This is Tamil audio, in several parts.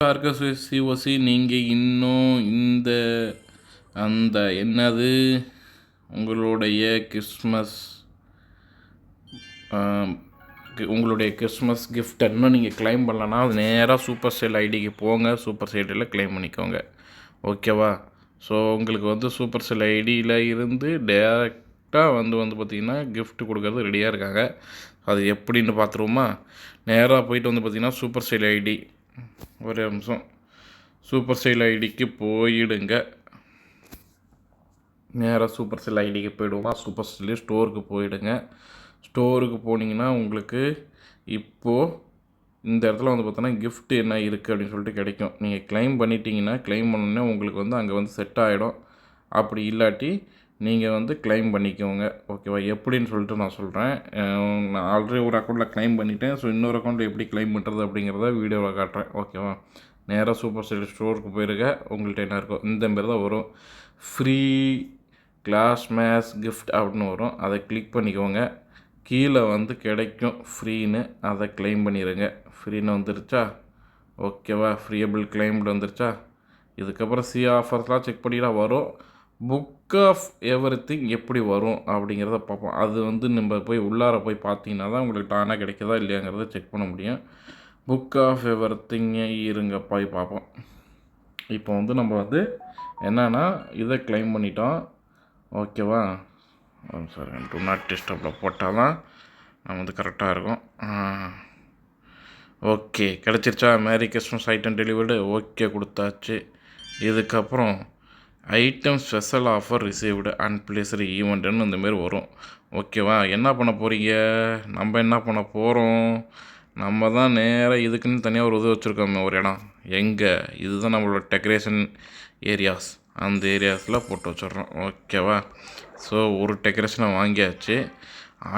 பார்க்க சிஓசி நீங்கள் இன்னும் அந்த என்னது உங்களுடைய கிறிஸ்மஸ் கிஃப்ட் இன்னும் நீங்கள் கிளைம் பண்ணலன்னா அது நேராக சூப்பர் சேல் ஐடிக்கு போங்க. சூப்பர் சேலில் கிளைம் பண்ணிக்கோங்க. ஓகேவா? ஸோ உங்களுக்கு வந்து சூப்பர் செல் ஐடியில் இருந்து டேரெக்டாக வந்து பார்த்திங்கன்னா கிஃப்ட் கொடுக்கறது ரெடியாக இருக்காங்க. அது எப்படின்னு பார்த்துருவோமா? நேராக போயிட்டு வந்து பார்த்திங்கன்னா சூப்பர் செல் ஐடி, ஒரு நிமிஷம், சூப்பர் செல் ஐடிக்கு போயிடுங்க. நேராக சூப்பர் செல் ஐடிக்கு போயிடுவோமா? சூப்பர் செல்லு ஸ்டோருக்கு போயிடுங்க. ஸ்டோருக்கு போனீங்கன்னா உங்களுக்கு இப்போது இந்த இடத்துல வந்து பார்த்தோன்னா கிஃப்ட் என்ன இருக்குது அப்படின்னு சொல்லிட்டு கிடைக்கும். நீங்கள் கிளைம் பண்ணிட்டீங்கன்னா, கிளைம் பண்ணோன்னே உங்களுக்கு வந்து அங்கே வந்து செட் ஆகிடும். அப்படி இல்லாட்டி நீங்கள் வந்து கிளைம் பண்ணிக்கோங்க. ஓகேவா? எப்படின்னு சொல்லிட்டு நான் சொல்கிறேன். நான் ஆல்ரெடி ஒரு அக்கௌண்ட்டில் கிளைம் பண்ணிட்டேன். ஸோ இன்னொரு அக்கௌண்ட்டில் எப்படி கிளைம் பண்ணுறது அப்படிங்கிறத வீடியோவில் காட்டுறேன். ஓகேவா? நேராக சூப்பர் செல் ஸ்டோருக்கு போயிருங்க. உங்கள்கிட்ட என்ன இருக்கோ இந்த மாரி தான் வரும். ஃப்ரீ கிளாஸ் மேஸ் கிஃப்ட் அப்படின்னு வரும். அதை கிளிக் பண்ணிக்கோங்க. கீழே வந்து கிடைக்கும் ஃப்ரீன்னு, அதை கிளைம் பண்ணிடுங்க. ஃப்ரீன்னு வந்துருச்சா? ஓகேவா? ஃப்ரீயபிள் கிளைம்டு வந்துருச்சா? இதுக்கப்புறம் ஆஃபர்ஸ்லாம் செக் பண்ணிலாம் வரும். புக் ஆஃப் எவ்ரிதிங் எப்படி வரும் அப்படிங்கிறத பார்ப்போம். அது வந்து நம்ம போய் உள்ளார போய் பார்த்தீங்கன்னா தான் உங்களுக்கு டானாக கிடைக்குதா இல்லையாங்கிறத செக் பண்ண முடியும். புக் ஆஃப் எவ்ரிதிங்கை இருங்க போய் பார்ப்போம். இப்போ வந்து நம்ம வந்து என்னென்னா இதை கிளைம் பண்ணிட்டோம். ஓகேவா? சார் டூ நாட் டிஸ்டர்பில் போட்டால் தான் நம்ம வந்து கரெக்டாக இருக்கும். ஓகே, கிடச்சிருச்சா? Merry Christmas item delivered. Okay கொடுத்தாச்சு. இதுக்கப்புறம் item special offer received unplaced ஈவெண்ட்டுன்னு இந்தமாரி வரும். ஓகேவா? என்ன பண்ண போகிறீங்க? நம்ம என்ன பண்ண போகிறோம்? நம்ம தான் நேராக இதுக்குன்னு தனியாக ஒரு இது வச்சுருக்கோமே ஒரு இடம். எங்கே? இதுதான் நம்மளோட டெக்கரேஷன் ஏரியாஸ். அந்த ஏரியாஸில் போட்டு வச்சிட்றோம். ஓகேவா? ஸோ ஒரு டெக்கரேஷனை வாங்கியாச்சு.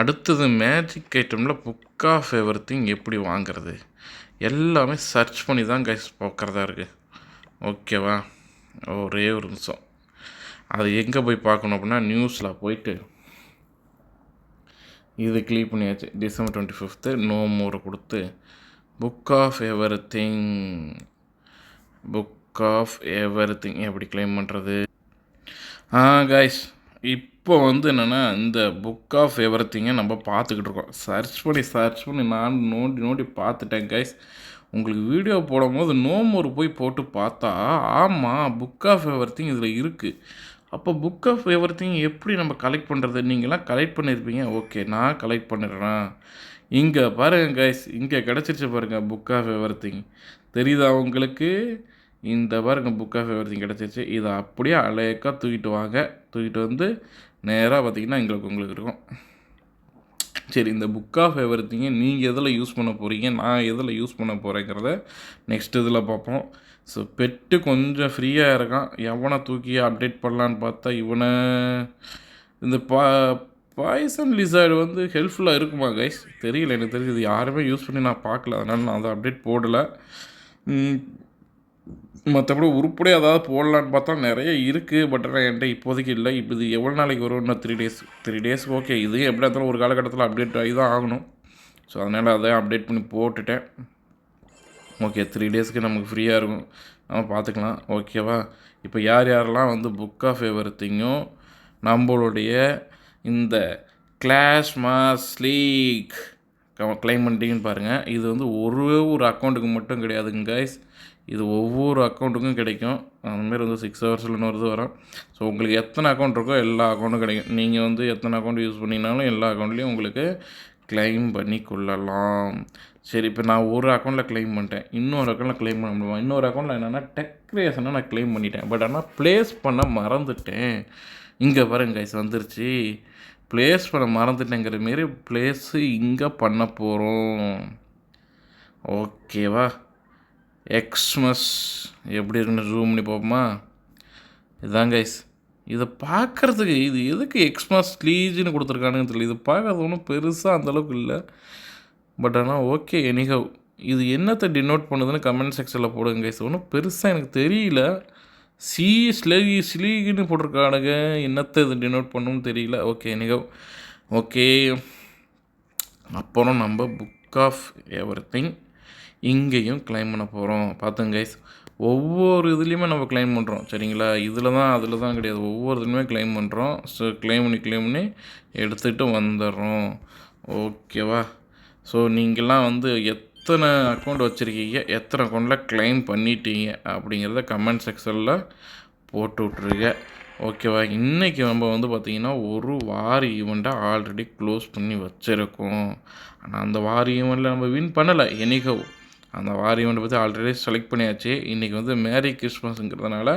அடுத்தது மேஜிக் ஐட்டமில் புக் ஆஃப் எவ்ரிதிங் எப்படி வாங்கிறது எல்லாமே சர்ச் பண்ணி தான் கைஸ் பார்க்குறதா இருக்குது. ஓகேவா? ஒரே ஒரு நிமிஷம். அது எங்கே போய் பார்க்கணும் அப்படின்னா நியூஸில் போயிட்டு இது கிளிக் பண்ணியாச்சு. டிசம்பர் 25 நோ மோரை கொடுத்து புக் ஆஃப் எவ்ரிதிங் எப்படி கிளைம் பண்ணுறது? கைஸ் இப்போ வந்து என்னென்னா இந்த புக் ஆஃப் எவ்ரிதிங்கை நம்ம பார்த்துக்கிட்டு இருக்கோம். சர்ச் பண்ணி நான் நோண்டி பார்த்துட்டேன் கைஸ். உங்களுக்கு வீடியோ போடும்போது நோ மோர் போய் போட்டு பார்த்தா ஆமாம் புக் ஆஃப் எவ்ரிதிங் இதில் இருக்குது. அப்போ புக் ஆஃப் எவ்ரிதிங் எப்படி நம்ம கலெக்ட் பண்ணுறது? நீங்களாம் கலெக்ட் பண்ணியிருப்பீங்க. ஓகே, நான் கலெக்ட் பண்ணிடுறேன். இங்கே பாருங்கள் கைஸ், இங்கே கிடச்சிருச்சு பாருங்கள் புக் ஆஃப் எவ்ரிதிங். தெரியுதா உங்களுக்கு? இந்த பாருங்க புக் ஆஃப் எவ்ரிதிங் கிடச்சிருச்சு. இதை அப்படியே அழகாக தூக்கிட்டு வாங்க. தூக்கிட்டு வந்து நேராக பார்த்திங்கன்னா உங்களுக்கு இருக்கும். சரி, இந்த புக் ஆஃப் எவ்ரிதிங்கை நீங்கள் எதில் யூஸ் பண்ண போகிறீங்க, நான் எதில் யூஸ் பண்ண போகிறேங்கிறத நெக்ஸ்ட் இதில் பார்ப்போம். ஸோ பெட்டு கொஞ்சம் ஃப்ரீயாக இருக்கான். எவனை தூக்கி அப்டேட் பண்ணலான்னு பார்த்தா இவனை இந்த பாய்சன் லிசார்டு வந்து ஹெல்ப்ஃபுல்லாக இருக்குமா கைஸ்? தெரியல, எனக்கு தெரியுது யாருமே யூஸ் பண்ணி நான் பார்க்கல. அதனால் நான் அதை அப்டேட் போடலை. மற்றபடி உருப்படியாக ஏதாவது போடலான்னு பார்த்தா நிறைய இருக்குது. பட் ஆனால் என்கிட்ட இப்போதைக்கு இல்லை. இப்போ இது எவ்வளோ நாளைக்கு வரும்? இன்னும் 3 டேஸ். ஓகே, இது எப்படியா இருந்தாலும் ஒரு காலகட்டத்தில் அப்டேட் ஆகி தான் ஆகணும். ஸோ அதனால் அதை அப்டேட் பண்ணி போட்டுட்டேன். ஓகே, 3 டேஸ்க்கு நமக்கு ஃப்ரீயாக இருக்கும், நம்ம பார்த்துக்கலாம். ஓகேவா? இப்போ யாரெல்லாம் வந்து புக் ஆஃப் எவ்ரிதிங்கும் நம்மளுடைய இந்த கிளாஸ் மாஸ் லீக் கிளைம் பண்ணிட்டீங்கன்னு பாருங்கள். இது வந்து ஒரு அக்கௌண்ட்டுக்கு மட்டும் கிடையாதுங்க கைஸ். இது ஒவ்வொரு அக்கௌண்ட்டுக்கும் கிடைக்கும். அந்தமாரி வந்து 6 ஹவர்ஸில் இன்னொரு வரும். ஸோ உங்களுக்கு எத்தனை அக்கௌண்ட் இருக்கோ எல்லா அக்கௌண்ட்டும் கிடைக்கும். நீங்கள் வந்து எத்தனை அக்கௌண்ட் யூஸ் பண்ணிங்கனாலும் எல்லா அக்கௌண்ட்லேயும் உங்களுக்கு கிளைம் பண்ணி கொள்ளலாம். சரி, இப்போ நான் ஒரு அக்கௌண்ட்டில் கிளைம் பண்ணிட்டேன். இன்னொரு அக்கௌண்ட்டில் கிளைம் பண்ண முடியுமா? இன்னொரு அக்கௌண்ட்டில் என்னென்னா டெக்கரேஷனை நான் கிளைம் பண்ணிட்டேன். பட் ஆனால் ப்ளேஸ் பண்ண மறந்துட்டேன். இங்கே பாருங்க கைஸ் வந்துருச்சு. ப்ளேஸ் பண்ண மறந்துட்டேங்கிற மாரி ப்ளேஸு இங்கே பண்ண போகிறோம். ஓகேவா? எக்ஸ்மஸ் எப்படி இருக்குன்னு ஜூம் பண்ணி பார்ப்போமா? இதுதான் கைஸ். இதை பார்க்குறதுக்கு இது எதுக்கு எக்ஸ்மஸ் லீஜுன்னு கொடுத்துருக்கானுன்னு தெரியல. இது பார்க்குறது ஒன்றும் பெருசாக அந்தளவுக்கு இல்லை. பட் ஆனால் ஓகே, எனிஹவ் இது என்னத்தை டினோட் பண்ணுதுன்னு கமெண்ட் செக்ஷனில் போடுங்க கைஸ். ஒன்றும் பெருசாக எனக்கு தெரியல. ஸ்லீகுன்னு போட்டிருக்கானுங்க. என்னத்தை இது டினோட் பண்ணணும்னு தெரியல. Okay, anyhow okay. அப்புறம் நம்ம புக் ஆஃப் எவ்ரிதிங் இங்கேயும் கிளைம் பண்ண போகிறோம். பார்த்துங்க கைஸ், ஒவ்வொரு இதுலேயுமே நம்ம கிளைம் பண்ணுறோம் சரிங்களா. இதில் தான் அதில் தான் கிடையாது, ஒவ்வொரு இதுலையுமே கிளைம் பண்ணுறோம். ஸோ கிளைம் பண்ணி எடுத்துகிட்டு வந்துடுறோம். ஓகேவா. ஸோ நீங்கள்லாம் வந்து எத்தனை அக்கௌண்ட் வச்சுருக்கீங்க, எத்தனை அக்கௌண்ட்டில் கிளைம் பண்ணிட்டீங்க அப்படிங்கிறத கமெண்ட் செக்ஷனில் போட்டு விட்ருங்க. ஓகேவா. இன்றைக்கி நம்ம வந்து பார்த்திங்கன்னா ஒரு வார ஈவெண்ட்டை ஆல்ரெடி க்ளோஸ் பண்ணி வச்சுருக்கோம். ஆனால் அந்த வார ஈவெண்ட்டில் நம்ம வின் பண்ணலை. எனிகோ அந்த வார ஈவெண்ட்டை பற்றி ஆல்ரெடி செலக்ட் பண்ணியாச்சு. இன்றைக்கி வந்து மேரி கிறிஸ்மஸுங்கிறதுனால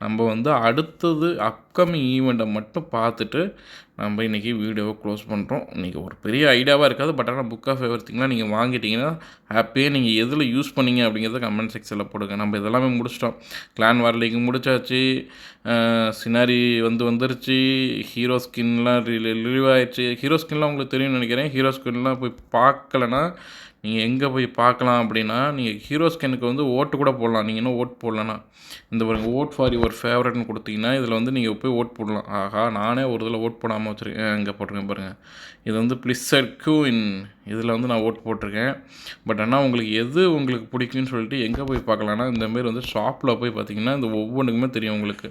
நம்ம வந்து அடுத்தது அப்கமிங் ஈவெண்ட்டை மட்டும் பார்த்துட்டு நம்ம இன்றைக்கி வீடியோவை க்ளோஸ் பண்ணுறோம். இன்றைக்கி ஒரு பெரிய ஐடியாவாக இருக்காது, பட் ஆனால் புக் ஆஃப் எவ்ரிதிங்லாம் நீங்கள் வாங்கிட்டீங்கன்னா ஹாப்பியாக நீங்கள் எதில் யூஸ் பண்ணீங்க அப்படிங்கிறத கமெண்ட் செக்ஷனில் போடுங்க. நம்ம இதெல்லாமே முடிச்சிட்டோம். கிளான் வார் லீக் முடிச்சாச்சு, சினாரி வந்துருச்சு, ஹீரோ ஸ்கின்லாம் ரிலீவ் ஆகிடுச்சு. ஹீரோ ஸ்கின்லாம் உங்களுக்கு தெரியும்னு நினைக்கிறேன். ஹீரோ ஸ்கின்லாம் போய் பார்க்கலன்னா நீங்கள் எங்கே போய் பார்க்கலாம் அப்படின்னா, நீங்கள் ஹீரோ ஸ்கின்னுக்கு வந்து ஓட்டு கூட போடலாம். நீங்கள் இன்னும் ஓட் போடலன்னா இந்த பாருங்கள், ஓட் ஃபார் யுவர் ஃபேவரட்னு கொடுத்தீங்கன்னா இதில் வந்து நீங்கள் போய் ஓட் போடலாம். ஆஹா, நானே ஒரு இதில் ஓட் போடாமல் வச்சுருக்கேன். இங்கே போட்டிருக்கேன் பாருங்கள், இது வந்து பிளிஸர்ட் குயின், இதில் வந்து நான் ஓட் போட்டிருக்கேன். பட் ஆனால் உங்களுக்கு எது உங்களுக்கு பிடிக்குன்னு சொல்லிட்டு எங்கே போய் பார்க்கலான்னா, இந்தமாரி வந்து ஷாப்பில் போய் பார்த்தீங்கன்னா இந்த ஒவ்வொன்றுக்குமே தெரியும் உங்களுக்கு.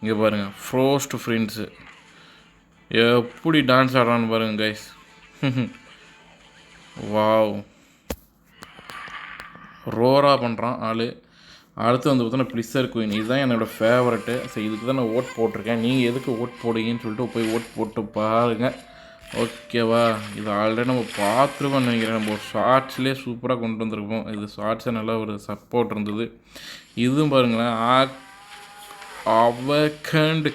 இங்கே பாருங்கள், ஃப்ரோஸ்ட் ஃப்ரெண்ட்ஸு எப்படி டான்ஸ் ஆடுறான்னு பாருங்கள் கைஸ். வாவ், ரோராக பண்ணுறான் ஆள். அடுத்து வந்து பார்த்தோன்னா பிளிஸர் குயின், இதுதான் என்னோடய ஃபேவரெட்டு. ஸோ இதுக்கு தான் நான் ஓட் போட்டிருக்கேன். நீங்கள் எதுக்கு ஓட் போடுங்கன்னு சொல்லிட்டு போய் ஓட் போட்டு பாருங்கள். ஓகேவா. இது ஆல்ரெடி நம்ம பார்த்துருக்கோம்னு நினைக்கிறேன். நம்ம ஒரு ஷார்ட்ஸ்லேயே சூப்பராக கொண்டு வந்திருப்போம். இது ஷார்ட்ஸே நல்லா ஒரு சப்போர்ட் இருந்தது. இதுவும் பாருங்களேன், அவகண்ட்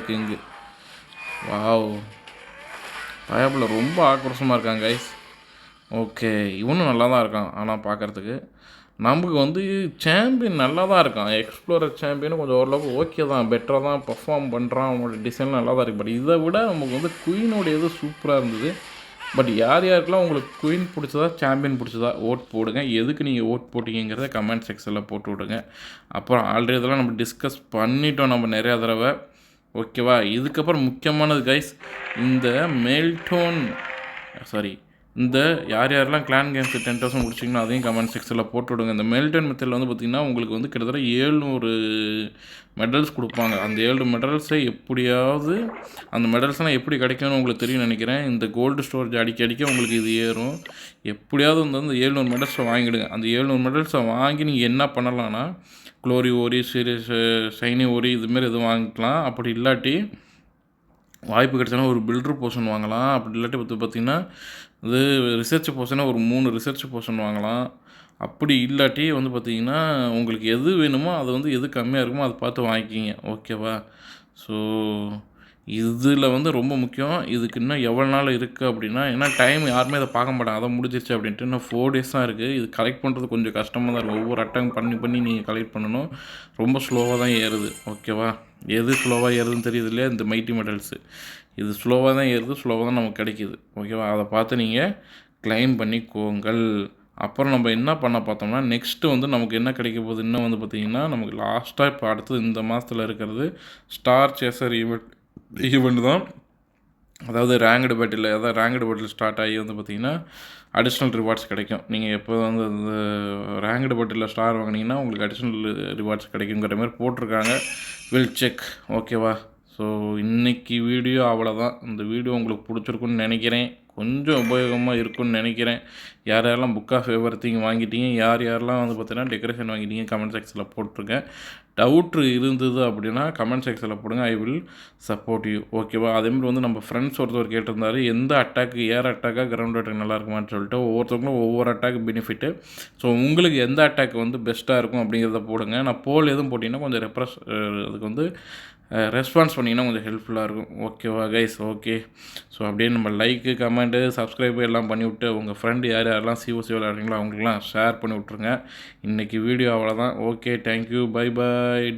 கிங்கு. வாவ், பயப்பில் ரொம்ப ஆக்ரோஷமாக இருக்காங்க கைஸ். ஓகே, இவனும் நல்லா தான் இருக்கான். ஆனால் பார்க்குறதுக்கு நமக்கு வந்து சாம்பியன் நல்லா தான் இருக்கான். எக்ஸ்ப்ளோரர் சாம்பியனும் கொஞ்சம் ஓரளவுக்கு ஓகே தான், பெட்டராக தான் பர்ஃபார்ம் பண்ணுறான். அவனோட டிசைன் நல்லா தான் இருக்குது. பட் இதை விட நமக்கு வந்து குயினோடைய இது சூப்பராக இருந்தது. பட் யாருக்கெல்லாம் உங்களுக்கு குயின் பிடிச்சதா சாம்பியன் பிடிச்சதா ஓட் போடுங்க. எதுக்கு நீங்கள் ஓட் போட்டிங்கிறத கமெண்ட் செக்ஷனில் போட்டு விடுங்க. அப்புறம் ஆல்ரெடி இதெல்லாம் நம்ம டிஸ்கஸ் பண்ணிட்டோம் நம்ம நிறையா தடவை. ஓகேவா. இதுக்கப்புறம் முக்கியமானது கைஸ், இந்த இந்த யாரெல்லாம் கிளான் கேம்ஸ் 10,000 முடிச்சிங்கன்னா அதையும் கமெண்ட் செக்ஷனில் போட்டு விடுங்க. இந்த மெல்டன் மெத்தடில் வந்து பார்த்திங்கன்னா உங்களுக்கு வந்து கிட்டத்தட்ட 700 மெடல்ஸ் கொடுப்பாங்க. அந்த 7 மெடல்ஸை எப்படியாவது அந்த மெடல்ஸ்லாம் எப்படி கிடைக்கும்னு உங்களுக்கு தெரியும் நினைக்கிறேன். இந்த கோல்டு ஸ்டோரேஜ் அடிக்க உங்களுக்கு இது ஏறும். எப்படியாவது வந்து 700 மெடல்ஸை வாங்கிடுங்க. அந்த 700 மெடல்ஸை வாங்கி நீங்கள் என்ன பண்ணலான்னா, க்ளோரி ஓரி, சீரியஸ் ஷைனி ஓரி இதுமாரி எதுவும் வாங்கிக்கலாம். அப்படி இல்லாட்டி வாய்ப்பு கிடைச்சாலும் ஒரு பில்டர் போர்ஷன் வாங்கலாம். அப்படி இல்லாட்டி பார்த்திங்கன்னா இது ரிசர்ச் போர்ஷனாக ஒரு 3 ரிசர்ச் போர்ஷன் வாங்கலாம். அப்படி இல்லாட்டி வந்து பார்த்திங்கன்னா உங்களுக்கு எது வேணுமோ அதை வந்து எது கம்மியாக இருக்குமோ அதை பார்த்து வாங்கிக்கிங்க. ஓகேவா. ஸோ இதில் வந்து ரொம்ப முக்கியம். இதுக்கு இன்னும் எவ்வளோ நாள் இருக்குது அப்படின்னா, ஏன்னா டைம் யாருமே அதை பார்க்க மாட்டாங்க. அதை முடிஞ்சிருச்சு அப்படின்ட்டு இன்னும் 4 days தான் இருக்குது. இது கலெக்ட் பண்ணுறது கொஞ்சம் கஷ்டமாக தான் இருக்கும். ஒவ்வொரு அட்டம் பண்ணி நீங்கள் கலெக்ட் பண்ணணும். ரொம்ப ஸ்லோவாக தான் ஏறுது. ஓகேவா. எது ஸ்லோவாக ஏறுதுன்னு தெரியுது இல்லையா, இந்த மைட்டி மெடல்ஸு. இது ஸ்லோவாக தான் ஏறுது, ஸ்லோவாக தான் நமக்கு கிடைக்கிது. ஓகேவா. அதை பார்த்து நீங்கள் கிளைம் பண்ணிக்கோங்கள். அப்புறம் நம்ம என்ன பண்ண பார்த்தோம்னா, நெக்ஸ்ட்டு வந்து நமக்கு என்ன கிடைக்க போகுது இன்னும் வந்து பார்த்திங்கன்னா, நமக்கு லாஸ்ட்டாக இப்போ அடுத்தது இந்த மாதத்தில் இருக்கிறது ஸ்டார் சேசர் ஈவெண்ட் தான். அதாவது ரேங்க்டு பேட்டில் ஸ்டார்ட் ஆகி வந்து பார்த்திங்கன்னா அடிஷ்னல் ரிவார்ட்ஸ் கிடைக்கும். நீங்கள் எப்போ வந்து அந்த ரேங்க்டு பேட்டில் ஸ்டார் வாங்கினீங்கன்னா உங்களுக்கு அடிஷ்னல் ரிவார்ட்ஸ் கிடைக்குங்கிற மாதிரி போட்டிருக்காங்க. Will check. ஓகேவா. ஸோ இன்றைக்கி வீடியோ அவ்வளோதான். இந்த வீடியோ உங்களுக்கு பிடிச்சிருக்குன்னு நினைக்கிறேன். கொஞ்சம் உபயோகமாக இருக்குன்னு நினைக்கிறேன். யாரெல்லாம் புக் ஆஃப் எவ்ரிதிங் வாங்கிட்டீங்க, யாரெல்லாம் வந்து பார்த்தீங்கன்னா டெக்கரேஷன் வாங்கிட்டீங்க கமெண்ட் செக்ஷனில் போட்டிருக்கேன். டவுட்ரு இருந்தது அப்படின்னா கமெண்ட் செக்ஷனில் போடுங்க. I will support you. ஓகேவா. அதேமாதிரி வந்து நம்ம ஃப்ரெண்ட்ஸ் ஒருத்தர் கேட்டிருந்தாரு, எந்த அட்டாக்கு ஏர் அட்டாக்காக கிரவுண்ட் அட்டாக் நல்லா இருக்குமான்னு சொல்லிட்டு. ஒவ்வொருத்தவங்களும் ஒவ்வொரு அட்டாக் பெனிஃபிட்டு. ஸோ உங்களுக்கு எந்த அட்டாக் வந்து பெஸ்ட்டாக இருக்கும் அப்படிங்கிறத போடுங்க. நான் போல் எதுவும் போட்டிங்கன்னா கொஞ்சம் அதுக்கு வந்து ரெஸ்பான்ஸ் பண்ணிங்கன்னா கொஞ்சம் ஹெல்ப்ஃபுல்லாக இருக்கும். ஓகேவா கைஸ். ஓகே. ஸோ அப்படியே நம்ம லைக்கு, கமெண்ட்டு, சப்ஸ்கிரைபு எல்லாம் பண்ணிவிட்டு உங்கள் ஃப்ரெண்டு யாரெல்லாம் சிஓசி விளையாடுறீங்களோ அவங்களுக்குலாம் ஷேர் பண்ணி விட்ருங்க. இன்றைக்கி வீடியோ அவ்வளோதான். Okay, thank you, bye bye.